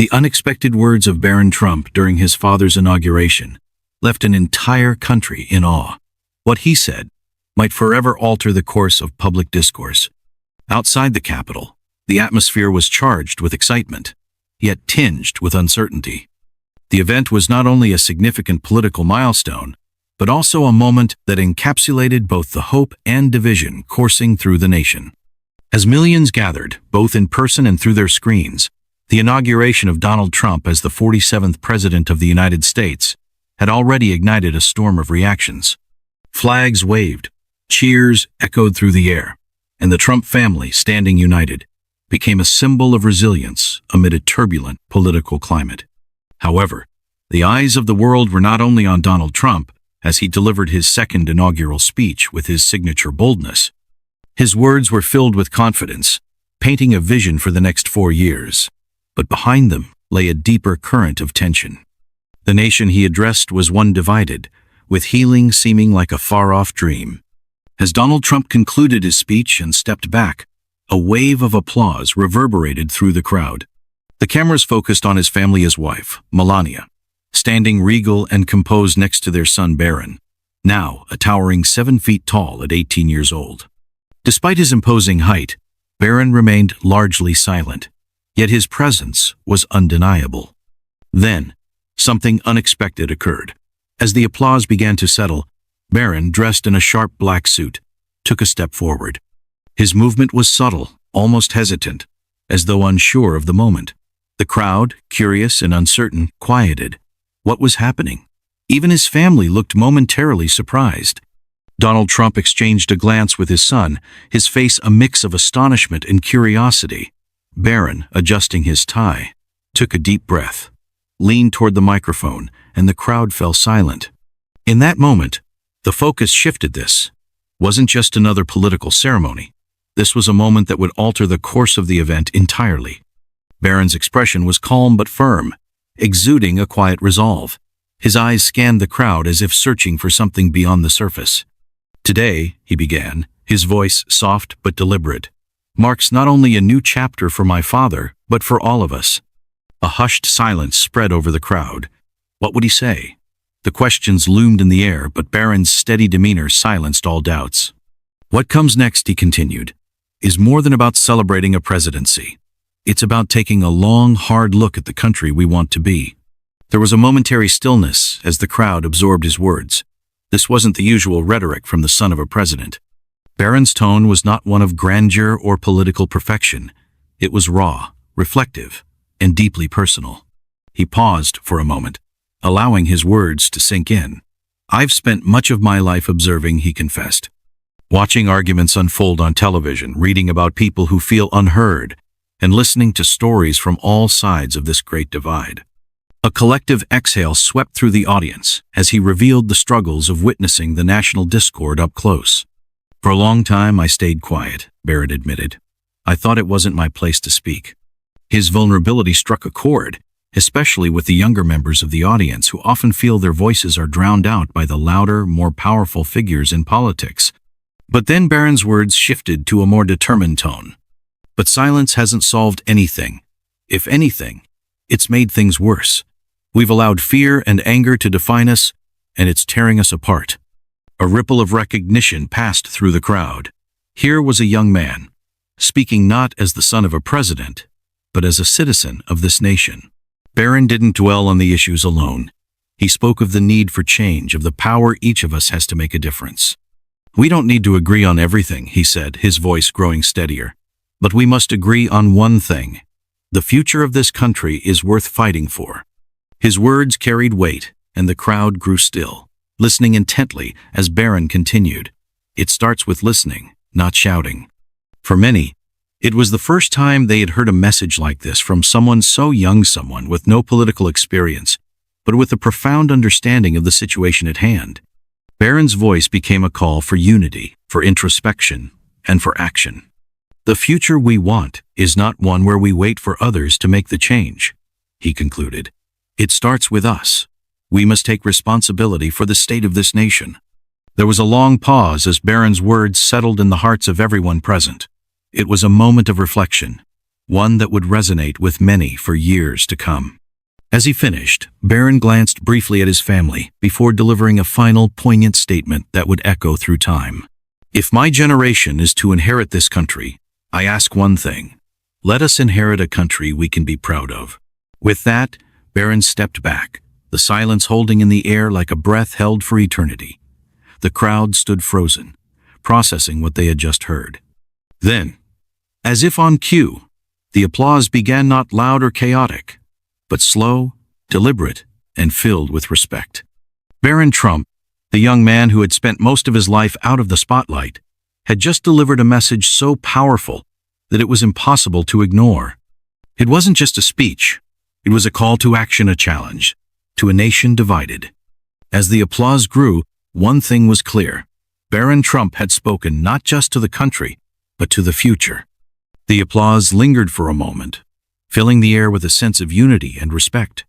The unexpected words of Barron Trump during his father's inauguration left an entire country in awe. What he said might forever alter the course of public discourse. Outside the Capitol, the atmosphere was charged with excitement, yet tinged with uncertainty. The event was not only a significant political milestone, but also a moment that encapsulated both the hope and division coursing through the nation. As millions gathered, both in person and through their screens, the inauguration of Donald Trump as the 47th President of the United States had already ignited a storm of reactions. Flags waved, cheers echoed through the air, and the Trump family, standing united, became a symbol of resilience amid a turbulent political climate. However, the eyes of the world were not only on Donald Trump as he delivered his second inaugural speech with his signature boldness. His words were filled with confidence, painting a vision for the next 4 years. But behind them lay a deeper current of tension. The nation he addressed was one divided, with healing seeming like a far-off dream. As Donald Trump concluded his speech and stepped back, a wave of applause reverberated through the crowd. The cameras focused on his family, his wife, Melania, standing regal and composed next to their son Barron, now a towering 7 feet tall at 18 years old. Despite his imposing height, Barron remained largely silent, yet his presence was undeniable. Then, something unexpected occurred. As the applause began to settle, Barron, dressed in a sharp black suit, took a step forward. His movement was subtle, almost hesitant, as though unsure of the moment. The crowd, curious and uncertain, quieted. What was happening? Even his family looked momentarily surprised. Donald Trump exchanged a glance with his son, his face a mix of astonishment and curiosity. Barron, adjusting his tie, took a deep breath, leaned toward the microphone, and the crowd fell silent. In that moment, the focus shifted. This wasn't just another political ceremony. This was a moment that would alter the course of the event entirely. Barron's expression was calm but firm, exuding a quiet resolve. His eyes scanned the crowd as if searching for something beyond the surface. "Today," he began, his voice soft but deliberate, "marks not only a new chapter for my father, but for all of us." A hushed silence spread over the crowd. What would he say? The questions loomed in the air, but Barron's steady demeanor silenced all doubts. "What comes next," he continued, "is more than about celebrating a presidency. It's about taking a long, hard look at the country we want to be." There was a momentary stillness as the crowd absorbed his words. This wasn't the usual rhetoric from the son of a president. Barron's tone was not one of grandeur or political perfection. It was raw, reflective, and deeply personal. He paused for a moment, allowing his words to sink in. "I've spent much of my life observing," he confessed, "watching arguments unfold on television, reading about people who feel unheard, and listening to stories from all sides of this great divide." A collective exhale swept through the audience as he revealed the struggles of witnessing the national discord up close. "For a long time I stayed quiet," Barron admitted. "I thought it wasn't my place to speak." His vulnerability struck a chord, especially with the younger members of the audience who often feel their voices are drowned out by the louder, more powerful figures in politics. But then Barron's words shifted to a more determined tone. "But silence hasn't solved anything. If anything, it's made things worse. We've allowed fear and anger to define us, and it's tearing us apart." A ripple of recognition passed through the crowd. Here was a young man, speaking not as the son of a president, but as a citizen of this nation. Barron didn't dwell on the issues alone. He spoke of the need for change, of the power each of us has to make a difference. "We don't need to agree on everything," he said, his voice growing steadier. "But we must agree on one thing. The future of this country is worth fighting for." His words carried weight, and the crowd grew still, listening intently as Barron continued. "It starts with listening, not shouting." For many, it was the first time they had heard a message like this from someone so young, someone with no political experience, but with a profound understanding of the situation at hand. Barron's voice became a call for unity, for introspection, and for action. "The future we want is not one where we wait for others to make the change," he concluded. "It starts with us. We must take responsibility for the state of this nation." There was a long pause as Barron's words settled in the hearts of everyone present. It was a moment of reflection, one that would resonate with many for years to come. As he finished, Barron glanced briefly at his family before delivering a final poignant statement that would echo through time. If my generation is to inherit this country, I ask one thing: let us inherit a country we can be proud of. With that, Barron stepped back, the silence holding in the air like a breath held for eternity. The crowd stood frozen, processing what they had just heard. Then, as if on cue, the applause began, not loud or chaotic, but slow, deliberate, and filled with respect. Barron Trump, the young man who had spent most of his life out of the spotlight, had just delivered a message so powerful that it was impossible to ignore. It wasn't just a speech. It was a call to action, a challenge to a nation divided. As the applause grew, one thing was clear: Barron Trump had spoken not just to the country, but to the future. The applause lingered for a moment, filling the air with a sense of unity and respect.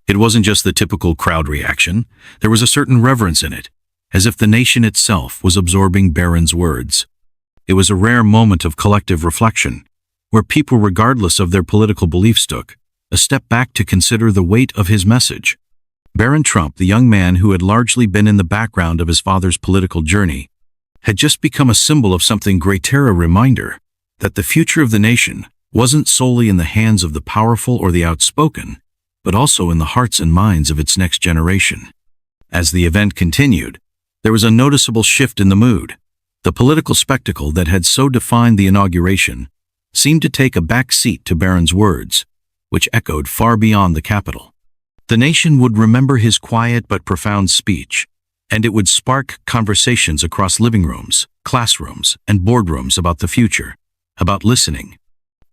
It wasn't just the typical crowd reaction. There was a certain reverence in it, as if the nation itself was absorbing Barron's words. It was a rare moment of collective reflection, where people, regardless of their political beliefs, took a step back to consider the weight of his message. Barron Trump, the young man who had largely been in the background of his father's political journey, had just become a symbol of something greater, a reminder that the future of the nation wasn't solely in the hands of the powerful or the outspoken, but also in the hearts and minds of its next generation. As the event continued, there was a noticeable shift in the mood. The political spectacle that had so defined the inauguration seemed to take a back seat to Barron's words, which echoed far beyond the Capitol. The nation would remember his quiet but profound speech, and it would spark conversations across living rooms, classrooms, and boardrooms about the future, about listening,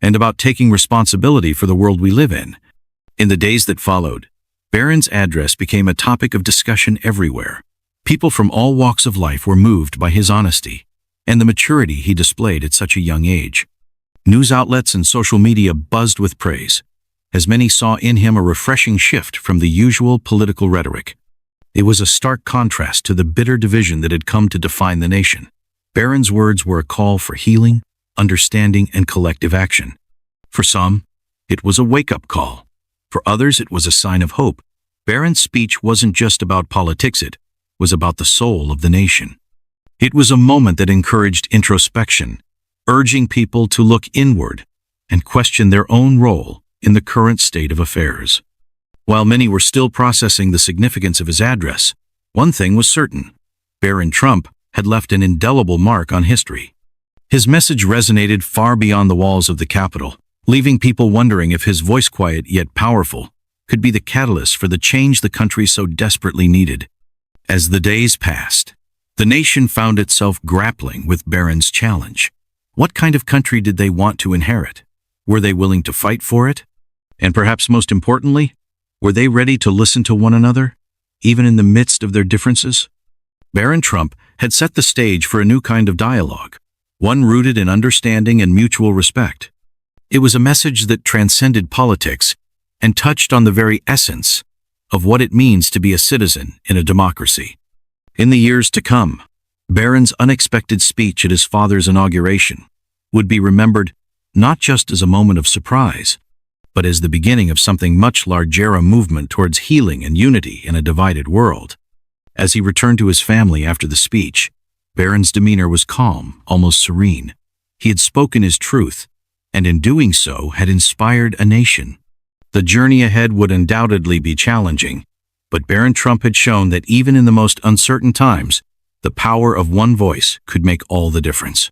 and about taking responsibility for the world we live in. In the days that followed, Barron's address became a topic of discussion everywhere. People from all walks of life were moved by his honesty and the maturity he displayed at such a young age. News outlets and social media buzzed with praise, as many saw in him a refreshing shift from the usual political rhetoric. It was a stark contrast to the bitter division that had come to define the nation. Barron's words were a call for healing, understanding, and collective action. For some, it was a wake-up call. For others, it was a sign of hope. Barron's speech wasn't just about politics, it was about the soul of the nation. It was a moment that encouraged introspection, urging people to look inward and question their own role in the current state of affairs. While many were still processing the significance of his address, one thing was certain: Barron Trump had left an indelible mark on history. His message resonated far beyond the walls of the Capitol, leaving people wondering if his voice, quiet yet powerful, could be the catalyst for the change the country so desperately needed. As the days passed, the nation found itself grappling with Barron's challenge. What kind of country did they want to inherit? Were they willing to fight for it? And perhaps most importantly, were they ready to listen to one another, even in the midst of their differences? Barron Trump had set the stage for a new kind of dialogue, one rooted in understanding and mutual respect. It was a message that transcended politics and touched on the very essence of what it means to be a citizen in a democracy. In the years to come, Barron's unexpected speech at his father's inauguration would be remembered not just as a moment of surprise, but as the beginning of something much larger, a movement towards healing and unity in a divided world. As he returned to his family after the speech, Barron's demeanor was calm, almost serene. He had spoken his truth, and in doing so had inspired a nation. The journey ahead would undoubtedly be challenging, but Barron Trump had shown that even in the most uncertain times, the power of one voice could make all the difference.